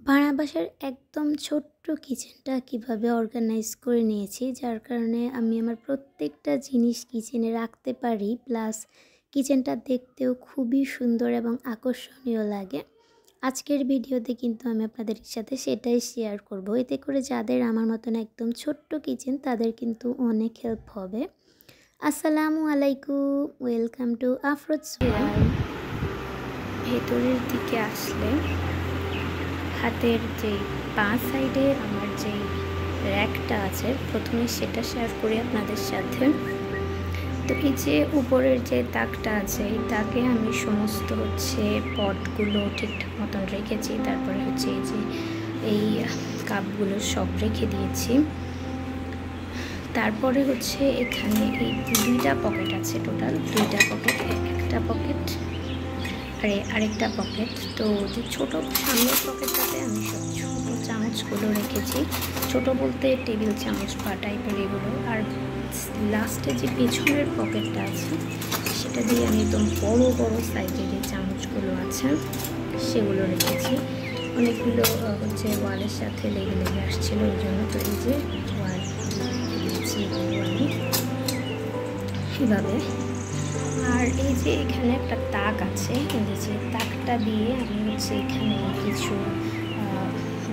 ভাড়া বাসার একদম ছোট্ট কিচেনটা কিভাবে অর্গানাইজ করে নিয়েছি, যার কারণে আমি আমার প্রত্যেকটা জিনিস কিচেনে রাখতে পারি, প্লাস কিচেনটা দেখতেও খুবই সুন্দর এবং আকর্ষণীয় লাগে। আজকের ভিডিওতে কিন্তু আমি আপনাদের সাথে সেটাই শেয়ার করব। এতে করে যাদের আমার মতন একদম ছোট্ট কিচেন তাদের কিন্তু অনেক হেল্প হবে। আসসালামু আলাইকুম, ওয়েলকাম টু আফরোজ ওয়ার্ল্ড। ভেতরের দিকে আসলে হাতের যেই বাঁ সাইডে আমার যেই র্যাকটা আছে, প্রথমে সেটা শেয়ার করি আপনাদের সাথে। তো এই যে উপরের যে তাকটা আছে, এই তাকে আমি সমস্ত পটগুলো ঠিকঠাক মতন রেখেছি। তারপরে এই কাপগুলো সব রেখে দিয়েছি। তারপরে এখানে এই দুইটা পকেট আছে, টোটাল দুইটা পকেট, একটা পকেট আরেকটা পকেট। তো যে ছোটো সামনের পকেটটাতে আমি সব ছোটো চামচগুলো রেখেছি, ছোট বলতে টেবিল চামচ বা টাইপের এগুলো। আর লাস্টে যে পেছনের পকেটটা আছে সেটা দিয়ে আমি একদম বড় বড় সাইজের যে চামচগুলো আছে সেগুলো রেখেছি। অনেকগুলো ওয়ালের সাথে লেগে লেগে আসছিলো, এই জন্য তো এই যে ওয়াল দিয়েছি আমি এভাবে। আর এই যে এখানে একটা তাক আছে, এই যে তাকটা দিয়ে আমি এখানে কিছু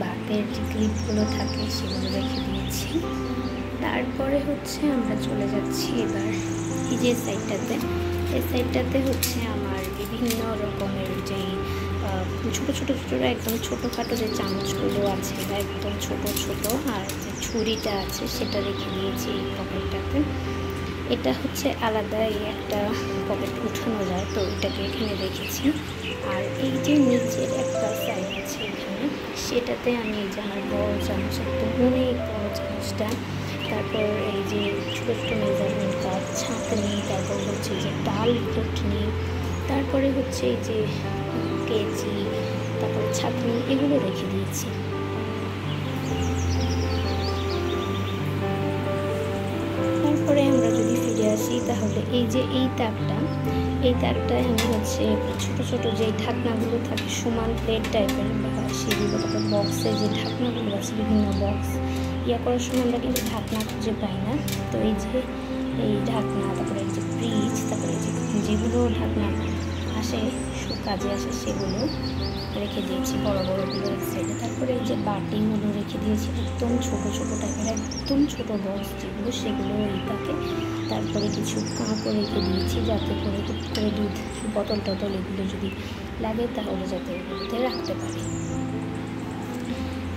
ভাতের যে ক্লিপগুলো থাকে সেগুলো রেখে দিয়েছি। তারপরে আমরা চলে যাচ্ছি এবার এই যে সাইডটাতে। এই সাইডটাতে আমার বিভিন্ন রকমের যেই ছোটো ছোটো একদম ছোটোখাটো যে চামচগুলো আছে বা একদম ছোট ছোট, আর যে ছুরিটা আছে সেটা রেখে দিয়েছি এই পকেটটাতে। এটা আলাদা একটা পকেট উঠানো যায়, তো এটাকে এখানে রেখেছি। আর এই যে নিচের একটা সাইড আছে এখানে, সেটাতে আমি এই যে আমার বড় চামচ, একদম অনেক বড় চামচটা, তারপর এই যে ছোটো ছোটো মেজারমেন্ট কাপ, ছাঁকনি, তারপর যে ডাল ঘুটনি, তারপরে এই যে কেচি, তারপর ছাঁকনি, এগুলো রেখে দিয়েছি। তারপরে আমরা যদি ফিরে আসি তাহলে এই যে এই তাকটায় আমি ছোটো ছোটো যেই ঢাকনাগুলো থাকে সমান প্লেট টাইপের সেগুলো, তারপর বক্সের যে ঢাকনাগুলো আছে, বিভিন্ন বক্স করার সময় আমরা কিন্তু ঢাকনা খুঁজে পাই না। তো এই যে এই ঢাকনা, তারপরে এই যে ফ্রিজ, তারপরে যেগুলো ঢাকনা আসে কাজে আসে সেগুলো রেখে দিয়েছি, বড় বড়গুলো এক সাইডে। তারপরে এই যে বাটিগুলো রেখে দিয়েছি, একদম ছোটো ছোটো টাইপের, একদম ছোটো বক্স যেগুলো, সেগুলো এই থাকে। তারপরে কিছু কাপড় রেখে দিয়েছি, যাতে করে দুধ বোতল টতল এগুলো যদি লাগে তাহলে যাতে এগুলোতে রাখতে পারি।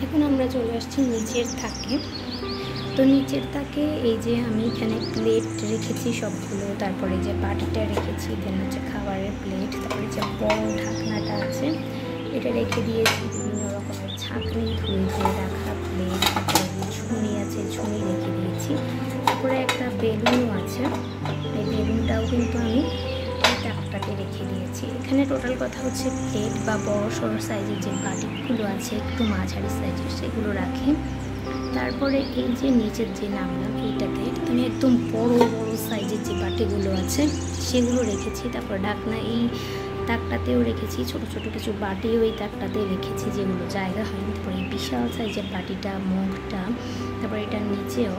এখন আমরা চলে আসছি নিচের তাকে। তো নিচের তাকে এই যে আমি এখানে প্লেট রেখেছি সবগুলো, তারপরে যে বাটিটা রেখেছি, দেন খাবারের প্লেট, তারপরে যে বড় ঢাকনাটা আছে এটা রেখে দিয়েছি, বিভিন্ন রকমের ছাঁকনি, ধুয়ে রাখা প্লেট, তারপরে ঝুড়ি আছে, ঝুড়ি রেখে দিয়েছি। তারপরে একটা বেলুনও আছে, এই বেলুনটাও কিন্তু আমি এই তাকটাতে রেখে দিয়েছি। এখানে টোটাল কথা প্লেট বা বড় সড়ো সাইজের যে বাটিগুলো আছে, একটু মাঝারি সাইজের, সেগুলো রাখি। তারপরে এই যে নিচের যে নামলাম এইটাতে আমি একদম বড় বড় সাইজের যে বাটিগুলো আছে সেগুলো রেখেছি। তারপর ঢাকনা এই তাকটাতেও রেখেছি, ছোট ছোট কিছু বাটিও এই তাকটাতে রেখেছি যেগুলো জায়গা হয়নি। তারপরে এই বিশাল সাইজের বাটিটা, মগটা, তারপর এটার নিচেও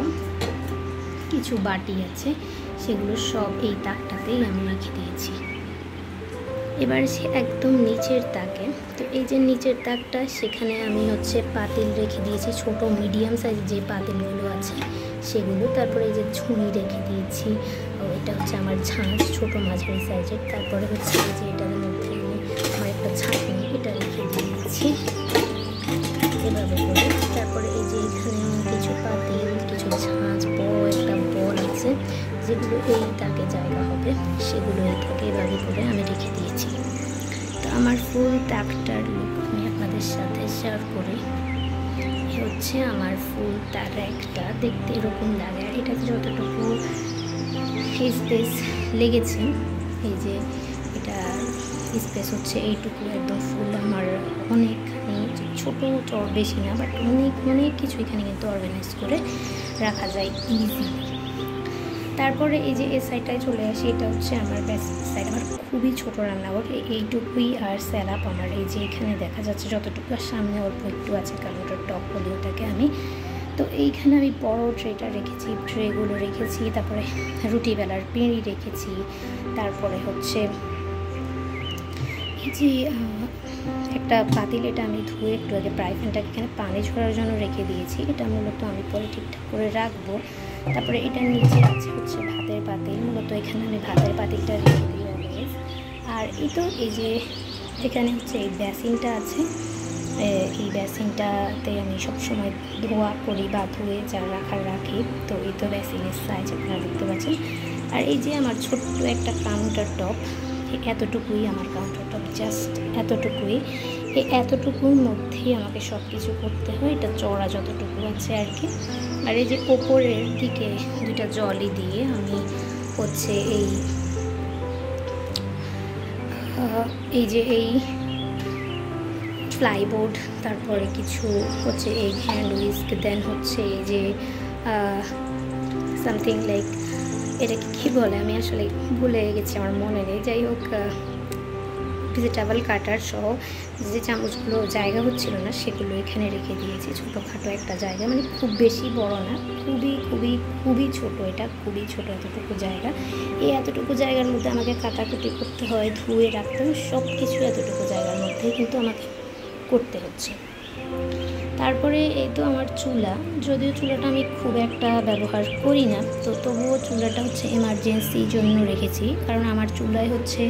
কিছু বাটি আছে, সেগুলো সব এই তাকটাতেই আমি রেখে দিয়েছি। এবার একদম নিচের তাকে, তো এই যে নিচের তাকটা, সেখানে আমি পাতিল রেখে দিয়েছি, ছোট মিডিয়াম সাইজের যে পাতিলগুলো আছে সেগুলো। তারপরে এই যে ঝুড়ি রেখে দিয়েছি, এটা আমার ছাঁচ, ছোট মাঝারি সাইজের। তারপরে এই যে এটার মধ্যে আমি আমার একটা ছাঁকনি, এটা রেখে দিয়েছি এভাবে করে। তারপরে এই যে এখানে কিছু পাতিল, কিছু ছাঁচ, বড় একটা বল আছে যেগুলো এই তাকে জায়গা হবে, সেগুলো এই তাকে এভাবে করে আমি রেখে দিয়েছি। তো আমার ফুল তাকটার লুক আমি আপনাদের সাথে শেয়ার করি। আমার ফুল তার একটা দেখতে এরকম লাগে, আর এটাতে যতটুকু স্পেস লেগেছে, এই যে এটা স্পেস এইটুকু, একদম ফুল আমার অনেকখানি, ছোটো চড় বেশি না, বাট অনেক কিছু এখানে কিন্তু অর্গানাইজ করে রাখা যায় ইজিলি। তারপরে এই যে এই সাইডটায় চলে আসি, এটা হচ্ছে আমার বেসিক সাইড। আমার খুবই ছোটো রান্নাঘর, এইটুকুই। আর স্যালাপ আমার এই যে এখানে দেখা যাচ্ছে যতটুকু, আর সামনে অল্প একটু আছে কারণ ওটা টক বলি ওটাকে আমি। তো এইখানে আমি বড় ট্রেটা রেখেছি, ট্রেগুলো রেখেছি, তারপরে রুটি বেলার পিঁড়ি রেখেছি, তারপরে হচ্ছে এই যে একটা পাতিল, এটা আমি ধুয়ে একটু আগে ফ্রাই প্যানটাকে এখানে পানি ঝরার জন্য রেখে দিয়েছি। এটা মূলত আমি পরে ঠিকঠাক করে রাখবো। তারপরে এটার নিচে আছে হচ্ছে ভাতের পাতিল, মূলত এখানে আমি ভাতের পাতিলটা রেখে দিই অলওয়েজ। আর এই তো এই যে এখানে হচ্ছে এই বেসিনটা আছে, এই বেসিনটাতে আমি সবসময় ধোয়া করি বা ধুয়ে যা রাখি। তো এই তো বেসিনের সাইজ আপনারা দেখতে পাচ্ছেন। আর এই যে আমার ছোট্ট একটা কাউন্টার টপ, এতটুকুই আমার কাউন্টার টপ, জাস্ট এতটুকুই। এই এতটুকুর মধ্যেই আমাকে সব কিছু করতে হয়, এটা চড়া যতটুকু আছে আর কি। আর এই যে ওপরের দিকে দুইটা জলি দিয়ে আমি হচ্ছে এই যে এই ফ্লাইবোর্ড, তারপরে কিছু হচ্ছে এই হ্যান্ড উইস্ক, দেন হচ্ছে এই যে সামথিং লাইক, এটাকে কী বলে আমি আসলে ভুলে গেছি, আমার মনে নেই। যাই হোক, ভেজিটেবল কাটার সহ যে চামচগুলো জায়গা হচ্ছিল না সেগুলো এখানে রেখে দিয়েছি। ছোটোখাটো একটা জায়গা, মানে খুব বেশি বড় না, খুবই খুবই খুবই ছোট, এটা খুবই ছোট এতটুকু জায়গা। এই এতটুকু জায়গার মধ্যে আমাকে কাটাকুটি করতে হয়, ধুয়ে রাখতে হয়, সব কিছু এতটুকু জায়গার মধ্যেই কিন্তু আমাকে করতে হচ্ছে। তারপরে এই তো আমার চুলা, যদিও চুলাটা আমি খুব একটা ব্যবহার করি না, তো তবুও চুলাটা হচ্ছে এমার্জেন্সির জন্য রেখেছি, কারণ আমার চুলায় হচ্ছে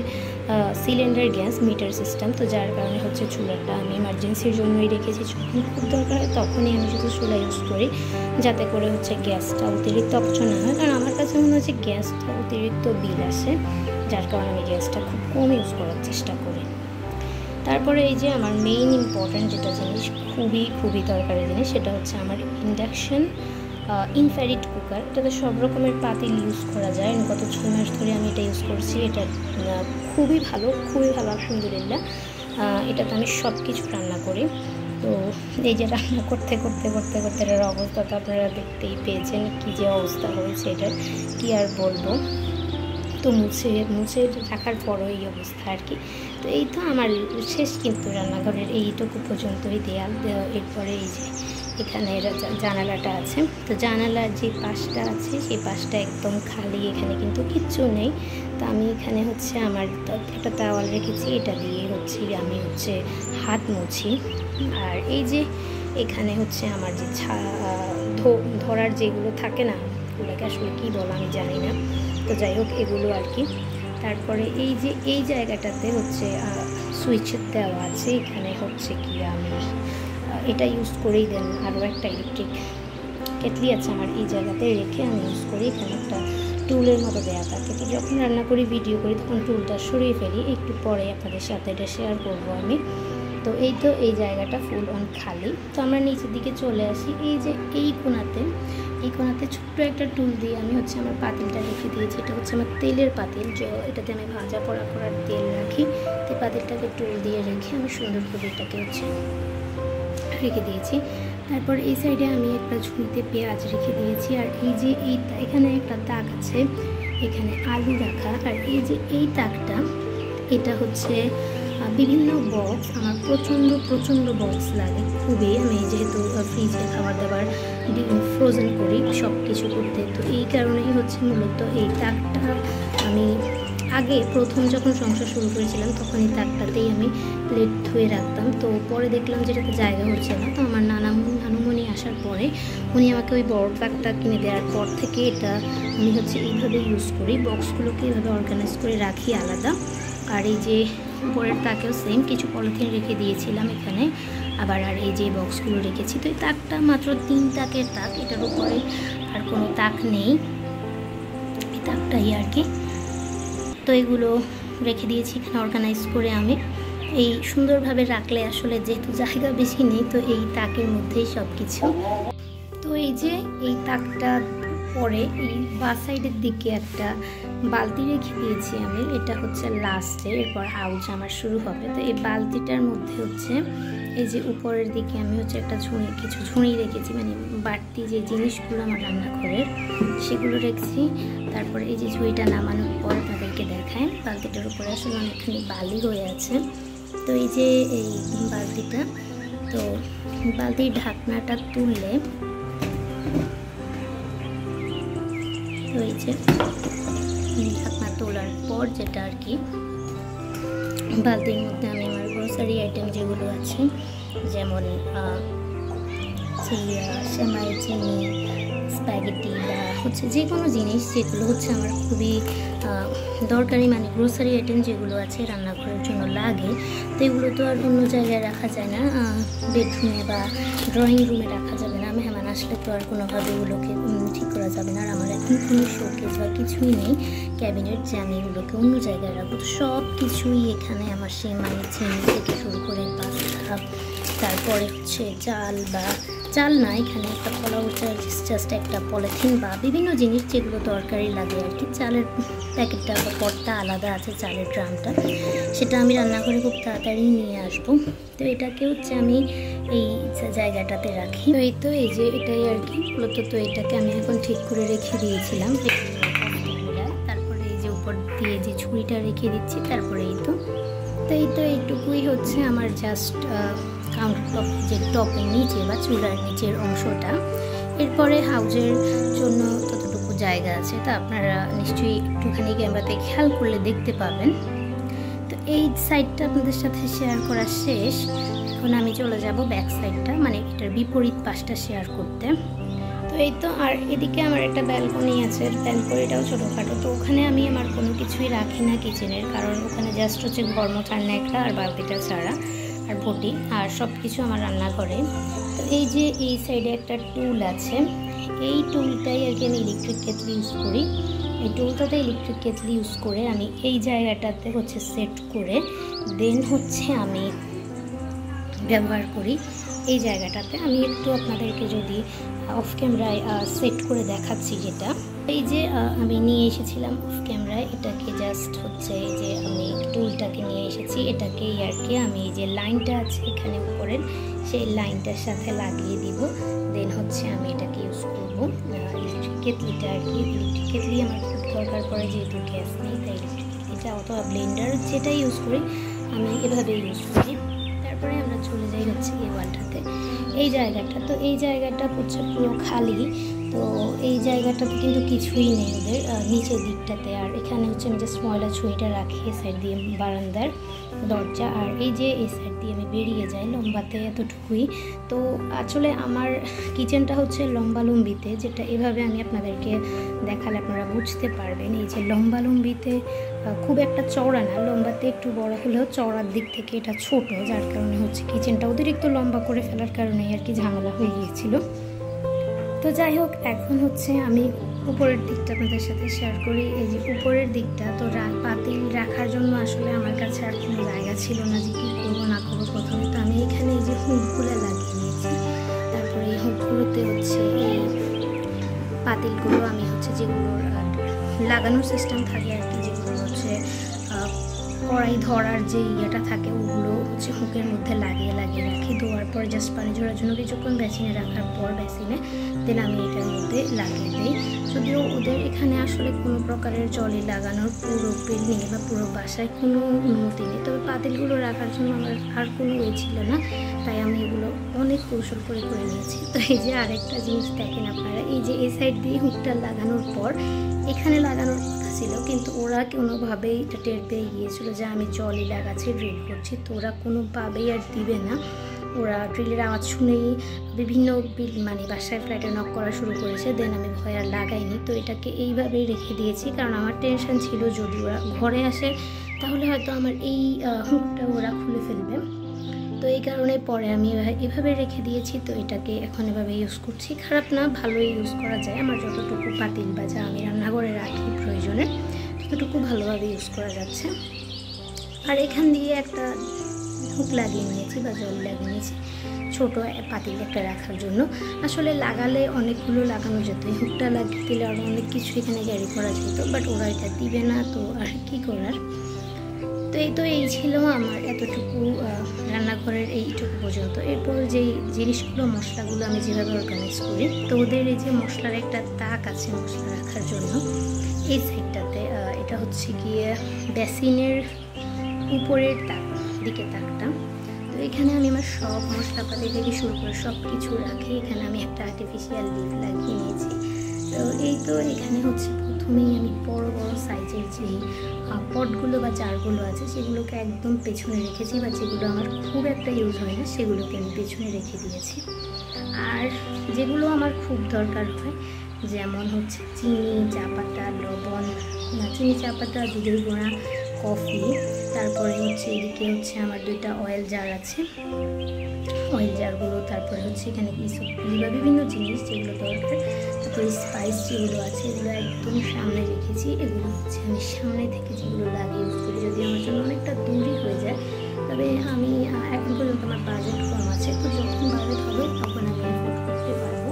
সিলিন্ডার গ্যাস মিটার সিস্টেম, তো যার কারণে হচ্ছে চুলাটা আমি এমার্জেন্সির জন্যই রেখেছি। যখন খুব দরকার হয় তখনই আমি শুধু চুলা ইউজ করি, যাতে করে হচ্ছে গ্যাসটা অতিরিক্ত অপচয় না হয়। কারণ আমার কাছে মনে হচ্ছে গ্যাসটা অতিরিক্ত বিল আসে, যার কারণে আমি গ্যাসটা খুব কম ইউজ করার চেষ্টা করি। তারপরে এই যে আমার মেইন ইম্পর্ট্যান্ট যেটা জিনিস, খুবই দরকারি জিনিস, সেটা হচ্ছে আমার ইন্ডাকশন ইনফ্রারেড কুকার। এটাতে সব রকমের পাতিল ইউজ করা যায়, গত 6 মাস ধরে আমি এটা ইউজ করছি। এটা খুবই ভালো আলহামদুলিল্লাহ। এটাতে আমি সব কিছু রান্না করি। তো এই যে রান্না করতে এটার অবস্থা তো আপনারা দেখতেই পেয়েছেন, কী যে অবস্থা হয়েছে এটার, কী আর বলবো। তো মুছে রাখার পরও এই অবস্থা আর কি। তো এই তো আমার শেষ কিন্তু রান্নাঘরের এইটুকু পর্যন্তই দেয়াল। এরপরে এই যে এখানে জানালাটা আছে, তো জানালার যে পাশটা আছে সেই পাশটা একদম খালি, এখানে কিন্তু কিচ্ছু নেই। তো আমি এখানে হচ্ছে আমার একটা তাওয়াল রেখেছি, এটা দিয়ে হচ্ছে আমি হাত মুছি। আর এই যে এখানে হচ্ছে আমার যে ধরার যেগুলো থাকে না, ওগুলোকে আসলে কী বলো আমি জানি না, তো যাই হোক এগুলো আর কি। তারপরে এই যে এই জায়গাটাতে হচ্ছে সুইচ দেওয়া আছে, এখানে হচ্ছে কি আমি এটা ইউজ করেই দেন। আরও একটা ইলেকট্রিক কেটলি আছে আমার এই জায়গাতে রেখে আমি ইউজ করি। এখানে একটা টুলের মতো দেওয়া থাকে, তো যখন রান্না করি ভিডিও করি তখন টুলটা সরিয়ে ফেলি, একটু পরে আপনাদের সাথে এটা শেয়ার করবো আমি। তো এই তো এই জায়গাটা ফুল অন খালি। তো আমরা নিচের দিকে চলে আসি, এই যে এই কোণাতে ছোট্ট একটা টুল দিয়ে আমি হচ্ছে আমার পাতিলটা রেখে দিয়েছি। এটা হচ্ছে আমার তেলের পাতিল, এটাতে আমি ভাজা পোড়া করার তেল রাখি। তো পাতিলটাকে টুল দিয়ে রেখে আমি সুন্দর করে এটাকে হচ্ছে রেখে দিয়েছি। তারপর এই সাইডে আমি একটা ঝুড়িতে পেঁয়াজ রেখে দিয়েছি। আর এই যে এখানে একটা তাক আছে, এখানে আলু রাখা। আর এই যে এই তাকটা, এটা হচ্ছে বিভিন্ন বক্স, আমার প্রচণ্ড বক্স লাগে খুবই। আমি যেহেতু ফ্রিজে খাবার দাবার ফ্রোজেন করি সব কিছু করতে, তো এই কারণেই হচ্ছে মূলত এই তাকটা আমি আগে প্রথম যখন সংসার শুরু করেছিলাম তখন এই তাকটাতেই আমি প্লেট ধুয়ে রাখতাম। তো পরে দেখলাম যেটাতে জায়গা হচ্ছে না, তো আমার নানুমণি আসার পরে উনি আমাকে ওই বড় তাকটা কিনে দেওয়ার পর থেকে এটা আমি হচ্ছে এইভাবে ইউজ করি, বক্সগুলোকে এইভাবে অর্গানাইজ করে রাখি আলাদা। আর এই যে উপরের তাকেও সেম কিছু পলিথিন রেখে দিয়েছিলাম এখানে আবার, আর এই যে বক্সগুলো রেখেছি। তো এই তাকটা মাত্র 3 তাকের তাক, এটার উপরে আর কোনো তাক নেই, এই তাকটাই আর কি। তো এগুলো রেখে দিয়েছি এখানে অর্গানাইজ করে আমি। এই সুন্দরভাবে রাখলে আসলে যেহেতু জায়গা বেশি নেই, তো এই তাকের মধ্যেই সব কিছু। তো এই যে এই তাকটা পরে এই বাঁ সাইডের দিকে একটা বালতি রেখে দিয়েছি আমি, এটা হচ্ছে লাস্টে, এরপর আউজ আমার শুরু হবে। তো এই বালতিটার মধ্যে হচ্ছে এই যে উপরের দিকে আমি হচ্ছে একটা কিছু ঝুড়ি রেখেছি, মানে বাড়তি যে জিনিসগুলো আমার রান্নাঘরের সেগুলো রেখেছি। তারপরে এই যে ঝুড়িটা নামানোর পর আপনাদেরকে দেখায়, বালতিটার উপরে আসলে অনেকখানি বালি হয়ে আছে। তো এই যে এই বালতিটা, তো বালতির ঢাকনাটা তুললে, তো এই যে ঢাকনা তোলার পর যেটা আর কি, বালতির মধ্যে আমি আমার গ্রোসারি আইটেম যেগুলো আছে, যেমন সেমাই, চিনি, স্প্যাগেটি বা হচ্ছে যে কোনো জিনিস যেগুলো হচ্ছে আমার খুবই দরকারি, মানে গ্রোসারি আইটেম যেগুলো আছে রান্নাঘরের জন্য লাগে, তো এগুলো তো আর অন্য জায়গায় রাখা যায় না, বেডরুমে বা ড্রয়িং রুমে রাখা যাবে না, মেহমান আসলে তো আর কোনোভাবে এগুলোকে ঠিক করা যাবে না। আর আমার এখন কোনো শোকেস বা কিছুই নেই ক্যাবিনেট যে আমি এগুলোকে অন্য জায়গায় রাখবো। তো সব কিছুই এখানে আমার সেমাই, চিনি থেকে শুরু করে পাস্তা, তারপরে হচ্ছে চাল না, এখানে একটা পোলাও চাল, জাস্ট একটা পলিথিন বা বিভিন্ন জিনিস যেগুলো দরকারি লাগে আর কি। চালের প্যাকেটটা বা পটটা আলাদা আছে, চালের ড্রামটা, সেটা আমি রান্নাঘরে খুব তাড়াতাড়ি নিয়ে আসবো। তো এটাকে হচ্ছে আমি এই জায়গাটাতে রাখি। তো এই যে এটাই আর কি মূলত। তো এটাকে আমি এখন ঠিক করে রেখে দিয়েছিলাম। তারপরে এই যে উপর দিয়ে যে ছুরিটা রেখে দিচ্ছি, তারপরে এই তো এইটুকুই হচ্ছে আমার জাস্ট কাউন্টার টপ, যে টপের নিচে বা চুলার নিচের অংশটা। এরপরে হাউজের জন্য ততটুকু জায়গা আছে, তো আপনারা নিশ্চয়ই একটুখানি ক্যামেরাতে খেয়াল করলে দেখতে পাবেন। তো এই সাইডটা আপনাদের সাথে শেয়ার করা শেষ। এখন আমি চলে যাব ব্যাক সাইডটা, মানে এটার বিপরীত পাশটা শেয়ার করতে। তো এই তো, আর এদিকে আমার একটা ব্যালকনি আছে, ব্যালকনিটাও ছোটোখাটো। তো ওখানে আমি আমার কোনো কিছুই রাখি না কিচেনের, কারণ ওখানে জাস্ট হচ্ছে ঘর মোছার ন্যাকড়া আর বালতিটা ছাড়া আর বটি, আর সব কিছু আমার রান্নাঘরে। তো এই যে এই সাইডে একটা টুল আছে, এই টুলটাই আর কি আমি ইলেকট্রিক কেটলি ইউজ করি। এই টুলটাতে ইলেকট্রিক কেটলি ইউজ করে আমি এই জায়গাটাতে হচ্ছে সেট করে দেন হচ্ছে আমি ব্যবহার করি। এই জায়গাটাতে আমি একটু আপনাদেরকে যদি অফ ক্যামেরায় সেট করে দেখাচ্ছি, যেটা এই যে আমি নিয়ে এসেছিলাম অফ ক্যামেরায়, এটাকে জাস্ট হচ্ছে এই যে আমি টুলটাকে নিয়ে এসেছি, এটাকেই আর কি আমি এই যে লাইনটা আছে এখানে উপরের, সেই লাইনটার সাথে লাগিয়ে দিব। দেন হচ্ছে আমি এটাকে ইউজ করবো ইলেকট্রিক কেটলিটা আর কি। ইলেকট্রিক কেটলি আমার খুব দরকার পড়ে, যেহেতু গ্যাস নেই, তাই ইলেকট্রিক কেটলিটা অথবা ব্লেন্ডার যেটাই ইউজ করি আমি এভাবে ইউজ করি। তারপরে আমরা চলে যাই হচ্ছে এই ওয়ালটাতে, এই জায়গাটা। তো এই জায়গাটা হচ্ছে পুরো খালি, তো এই জায়গাটাতে কিন্তু কিছুই নেই ওদের নিচের দিকটাতে। আর এখানে হচ্ছে আমি জাস্ট ময়লা ছুঁইটা রাখি এই সাইড দিয়ে বারান্দার দরজা, আর এই যে এই সাইড দিয়ে আমি বেরিয়ে যাই লম্বাতে এতটুকুই। তো আসলে আমার কিচেনটা হচ্ছে লম্বালম্বিতে, যেটা এভাবে আমি আপনাদেরকে দেখালে আপনারা বুঝতে পারবেন। এই যে লম্বালম্বিতে খুব একটা চওড়া না, লম্বাতে একটু বড় হলেও চওড়ার দিক থেকে এটা ছোট, যার কারণে হচ্ছে কিচেনটা অতিরিক্ত লম্বা করে ফেলার কারণে আর কি ঝামেলা হয়ে গিয়েছিল। তো যাই হোক, এখন হচ্ছে আমি উপরের দিকটা আপনাদের সাথে শেয়ার করি। এই যে উপরের দিকটা, তো পাতিল রাখার জন্য আসলে আমার কাছে আর কোনো জায়গা ছিল না যে কী করবো না করবো। প্রথমে তো আমি এখানে এই যে হুকগুলো লাগিয়ে নিয়েছি, তারপরে এই হুকগুলোতে হচ্ছে এই পাতিলগুলো আমি হচ্ছে যেগুলো লাগানোর সিস্টেম থাকে আর কি, যেগুলো হচ্ছে কড়াই ধরার যে ইয়েটা থাকে, ওগুলো হচ্ছে হুকের মধ্যে লাগিয়ে রাখি। ধোয়ার পর জাস্ট পানি ঝরার জন্য কিছুক্ষণ বেসিনে রাখার পর বেসিনে দেন আমি এটার মধ্যে লাগিয়ে দিই। যদিও ওদের এখানে আসলে কোনো প্রকারের জলই লাগানোর পুরো বিল্ডিং বা পুরো বাসায় কোনো অনুমতি নেই, তবে পাতিলগুলো রাখার জন্য আমার আর কোনো ওয়ে ছিল না, তাই আমি এগুলো অনেক কৌশল করে নিয়েছি। তো এই যে আরেকটা জিনিস দেখেন আপনারা, এই যে এই সাইড দিয়ে হুকটা লাগানোর পর এখানে লাগানোর কথা ছিল, কিন্তু ওরা কোনোভাবেই এটা টের পেয়ে গিয়েছিলো যে আমি জলই লাগাচ্ছি, ড্রিল করছি। তো ওরা কোনোভাবেই আর দিবে না, ওরা ড্রিলের আওয়াজ শুনেই বিভিন্ন মানে বাসায় ফ্ল্যাটে নক করা শুরু করেছে। দেন আমি ভয় আর লাগাইনি, তো এটাকে এইভাবেই রেখে দিয়েছি, কারণ আমার টেনশন ছিল যদি ওরা ঘরে আসে তাহলে হয়তো আমার এই হুকটা ওরা খুলে ফেলবে। তো এই কারণে পরে আমি এভাবে রেখে দিয়েছি। তো এটাকে এখন এভাবে ইউজ করছি, খারাপ না, ভালোই ইউজ করা যায়। আমার যতটুকু পাতিল বা যা আমি রান্নাঘরে রাখি প্রয়োজনে ততটুকু ভালোভাবে ইউজ করা যাচ্ছে। আর এখান দিয়ে একটা হুক লাগিয়ে নিয়েছি বা জল লাগিয়ে নিয়েছি ছোটো পাতিল একটা রাখার জন্য। আসলে লাগালে অনেকগুলো লাগানো যেত, এই হুকটা লাগিয়ে দিলে আরও অনেক কিছু এখানে ক্যারি করা যেত, বাট ওরা এটা দিবে না, তো আর কি করার। তো তো এই ছিল আমার এতটুকু রান্নাঘরের এইটুকু পর্যন্ত। এরপর যেই জিনিসগুলো মশলাগুলো আমি যেভাবে অর্গানাইজ করি, তো ওদের এই যে মশলার একটা তাক আছে মশলা রাখার জন্য এই সাইডটাতে, এটা হচ্ছে গিয়ে বেসিনের উপরের দিকে তাকটা। তো এখানে আমি আমার সব মশলাপাতি থেকে শুরু করে সব কিছু রাখি। এখানে আমি একটা আর্টিফিশিয়াল লিফ লাগিয়ে নিয়েছি। তো এখানে হচ্ছে প্রথমেই আমি বড় বড় সাইজের যেই পটগুলো বা জারগুলো আছে সেগুলোকে একদম পেছনে রেখেছি, বা যেগুলো আমার খুব একটা ইউজ হয় না সেগুলোকে আমি পেছনে রেখে দিয়েছি। আর যেগুলো আমার খুব দরকার হয়, যেমন হচ্ছে চিনি, চা পাতা, লবণ, চিনি, চা পাতা, দুধের গুঁড়া, কফি, তারপরে হচ্ছে এদিকে হচ্ছে আমার 2টা অয়েল জার আছে, অয়েল জারগুলো, তারপরে হচ্ছে এখানে কিছু বা বিভিন্ন জিনিস যেগুলো দরকার, তারপরে স্পাইস যেগুলো আছে এগুলো একদম সামনে রেখেছি। এগুলো হচ্ছে আমি সামনে থেকে যেগুলো লাগে ইউজ করি, যদি আমার জন্য অনেকটা দূরই হয়ে যায়। তবে আমি এখন পর্যন্ত আমার বাজেট কম আছে, তো যখন বাজেট হবে তখন আমি অ্যাফোর্ড করতে পারবো।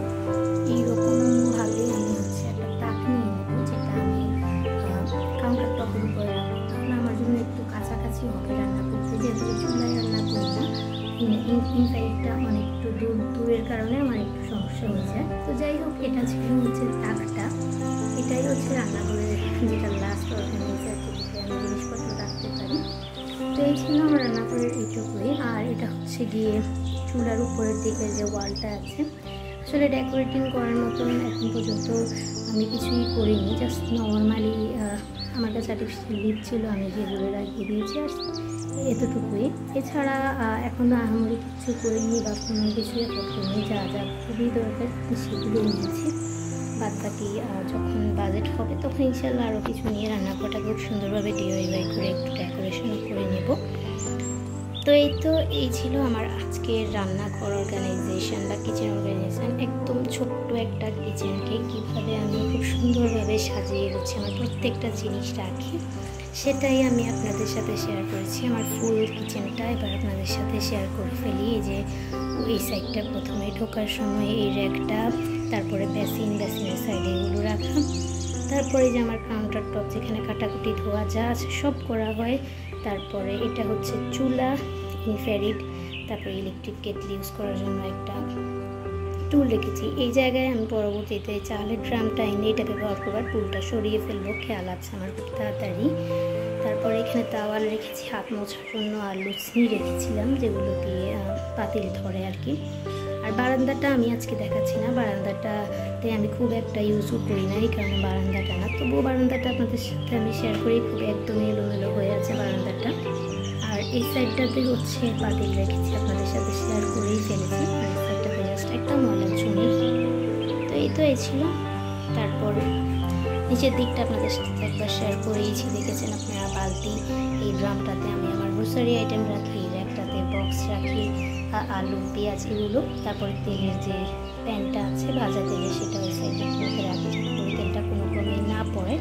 এইরকমভাবে আমি হচ্ছে একটা তাক নিয়ে নেবো, যেটা আমি কাউন্টার টপের উপরে রাখবো। তখন আমার জন্য একটু কাছাকাছি হবে রান্না করতে, যেহেতু চুলায় রান্না করি না, ইনসাইডটা অনেকটু দূরের কারণে আমার একটু সমস্যা হয়ে যায়। তো যাই হোক, এটা ছিল হচ্ছে তাকটা। এটাই হচ্ছে রান্নাঘরের যেটা লাস্ট অর্গানাইজার, যেটাতে আমি জিনিসপত্র রাখতে পারি। তো এই ছিল আমার রান্নাঘরের এইটুকুই। আর এটা হচ্ছে গিয়ে চুলার উপরের দিকে যে ওয়ালটা আছে, আসলে ডেকোরেটিং করার মতন এখন পর্যন্ত আমি কিছুই করিনি, জাস্ট নর্মালি আমার কাছে আর্টিফিশিয়াল লিপ ছিল, আমি যেগুলো লাগিয়ে দিয়েছি আর এতটুকুই। এছাড়া এখনও আহামরি কিছু করিনি বা কোনো কিছু এফোর্ড করিনি, যা যা খুবই দরকার সেগুলো নিয়েছি। বাদ বাকি যখন বাজেট হবে তখন ইনশাল্লাহ আরও কিছু নিয়ে রান্নাঘরটা খুব সুন্দরভাবে ডিআইওয়াই করে একটু ডেকোরেশন করে নেব। তো এই ছিল আমার আজকের রান্নাঘর অর্গানাইজেশন বা কিচেন অর্গানাইজেশন। একদম ছোট্ট একটা কিচেনকে কীভাবে আমি খুব সুন্দরভাবে সাজিয়ে গুছিয়ে আমার প্রত্যেকটা জিনিস রাখি, সেটাই আমি আপনাদের সাথে শেয়ার করেছি। আমার ফুল কিচেনটা এবার আপনাদের সাথে শেয়ার করে ফেলি। এই যে এই সাইডটা প্রথমে ঢোকার সময় এই র্যাকটা, তারপরে বেসিনের সাইডে এগুলো রাখা, তারপরে যে আমার কাউন্টার টপ যেখানে কাটাকুটি ধোয়া যা আছে সব করা হয়। তারপরে এটা হচ্ছে চুলা, ইনফ্রারেড, তারপরে ইলেকট্রিক কেটল ইউজ করার জন্য একটা টুল রেখেছি। এই জায়গায় আমি পরবর্তীতে চালের ড্রামটা এনে এটা ব্যবহার করবার টুলটা সরিয়ে ফেলবো, খেয়াল আছে আমার খুব তাড়াতাড়ি। তারপরে এখানে তাওয়াল রেখেছি হাত মোছার জন্য, আর লুচনি রেখেছিলাম যেগুলো দিয়ে পাতিল ধরে আর কি। আর বারান্দাটা আমি আজকে দেখাচ্ছি না, বারান্দাটাতে আমি খুব একটা ইউজও করি না, এই কারণে বারান্দাটা না। তবুও বারান্দাটা আপনাদের সাথে আমি শেয়ার করি, খুব একদম এলোমেলো হয়ে আছে বারান্দাটা। আর এই সাইডটাতে হচ্ছে পাতিল রেখেছি, আপনাদের সাথে শেয়ার করেই ফেলেছি। আর এই সাইডটাতে জাস্ট একটা ময়লা চুনি। তো এই ছিল। তারপর নিচের দিকটা আপনাদের সাথে একবার শেয়ার করেইছি, দেখেছেন আপনারা বালতি। এই ড্রামটাতে আমি আমার গ্রোসারি আইটেম রাখি, একটাতে বক্স রাখি, আলু, পেঁয়াজ এগুলো। তারপরে তেলের যে প্যানটা আছে ভাজা তেলের, সেটা ওই সাইডে করে রাখি যাতে তেলটা কোনো ক্রমে না পড়ে।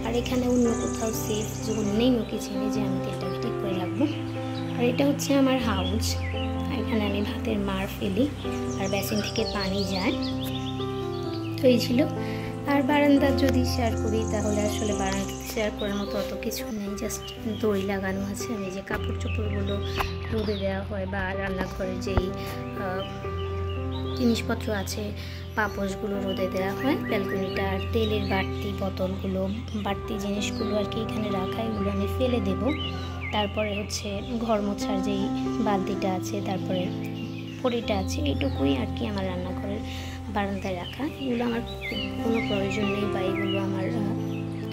আর এখানে অন্য কোথাও সেফ যেগুলো নেই কিচেনে যে আমি তেলটাকে ঠিক করে রাখবো। আর এটা হচ্ছে আমার হাউস, এখানে আমি ভাতের মার ফেলি আর বেসিন থেকে পানি যায়। তো এই ছিল। আর বারান্দা যদি শেয়ার করি তাহলে আসলে বারান্দাতে শেয়ার করার মতো অত কিছু নেই, জাস্ট দড়ি লাগানো আছে। আমি যে কাপড় চোপড়গুলো রোদে দেওয়া হয় বা রান্নাঘরের যেই জিনিসপত্র আছে পাপোশগুলো রোদে দেওয়া হয়। ব্যালকনিটা আর তেলের বাড়তি বোতলগুলো, বাড়তি জিনিসগুলো আর কি এখানে রাখা, এগুলো আমি ফেলে দেব। তারপরে হচ্ছে ঘর মোছার যেই বালতিটা আছে, তারপরে পরিটা আছে, এইটুকুই আর কি আমার রান্নাঘরের বারান্দায় রাখা। এগুলো আমার কোনো প্রয়োজন নেই বা এগুলো আমার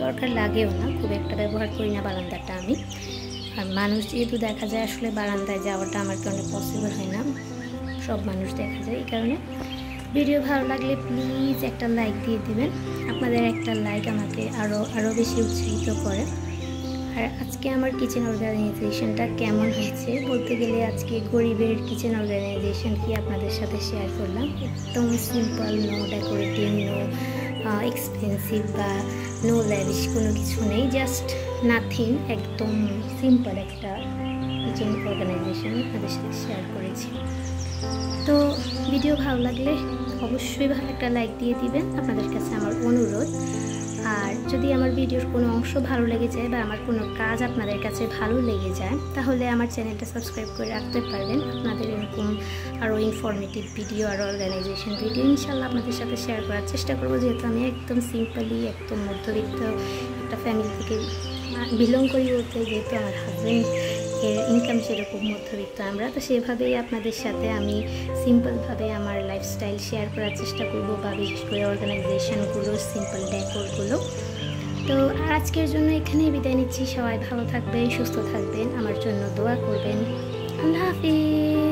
দরকার লাগেও না, খুব একটা ব্যবহার করি না বারান্দাটা আমি। আর মানুষ যেহেতু দেখা যায়, আসলে বারান্দায় যাওয়াটা আমার কারণে পসিবল হয় না, সব মানুষ দেখা যায়। এই কারণে ভিডিও ভালো লাগলে প্লিজ একটা লাইক দিয়ে দিবেন। আপনাদের একটা লাইক আমাকে আরও বেশি উৎসাহিত করে। আর আজকে আমার কিচেন অর্গানাইজেশনটা কেমন হয়েছে বলতে গেলে, আজকে গরিবের কিচেন অর্গানাইজেশন কি আপনাদের সাথে শেয়ার করলাম। একদম simple, no decorative, no expensive বা নো ল্যাভিশ, কোনো কিছু নেই, জাস্ট নাথিং, একদম সিম্পল একটা কিচেন অর্গানাইজেশন আপনাদের সাথে শেয়ার করেছি। তো ভিডিও ভালো লাগলে অবশ্যই ভালো একটা লাইক দিয়ে দিবেন, আপনাদের কাছে আমার অনুরোধ। আর যদি আমার ভিডিওর কোনো অংশ ভালো লেগে যায় বা আমার কোনো কাজ আপনাদের কাছে ভালো লেগে যায় তাহলে আমার চ্যানেলটা সাবস্ক্রাইব করে রাখতে পারবেন। আপনাদের এরকম আরও ইনফরমেটিভ ভিডিও আর অর্গানাইজেশন ভিডিও ইনশাল্লাহ আপনাদের সাথে শেয়ার করার চেষ্টা করবো, যেহেতু আমি একদম সিম্পলি একদম মধ্যবিত্ত একটা ফ্যামিলি থেকে বিলং করি বলতে, যেহেতু আমার হাজব্যান্ড এর ইনকাম সেরকম মধ্যবিত্ত আমরা, তো সেভাবেই আপনাদের সাথে আমি সিম্পলভাবে আমার লাইফস্টাইল শেয়ার করার চেষ্টা করব, বা বিশেষ করে অর্গানাইজেশনগুলো, সিম্পল ডেকোরগুলো। তো আজকের জন্য এখানেই বিদায় নিচ্ছি। সবাই ভালো থাকবেন, সুস্থ থাকবেন, আমার জন্য দোয়া করবেন। আল্লাহ হাফিজ।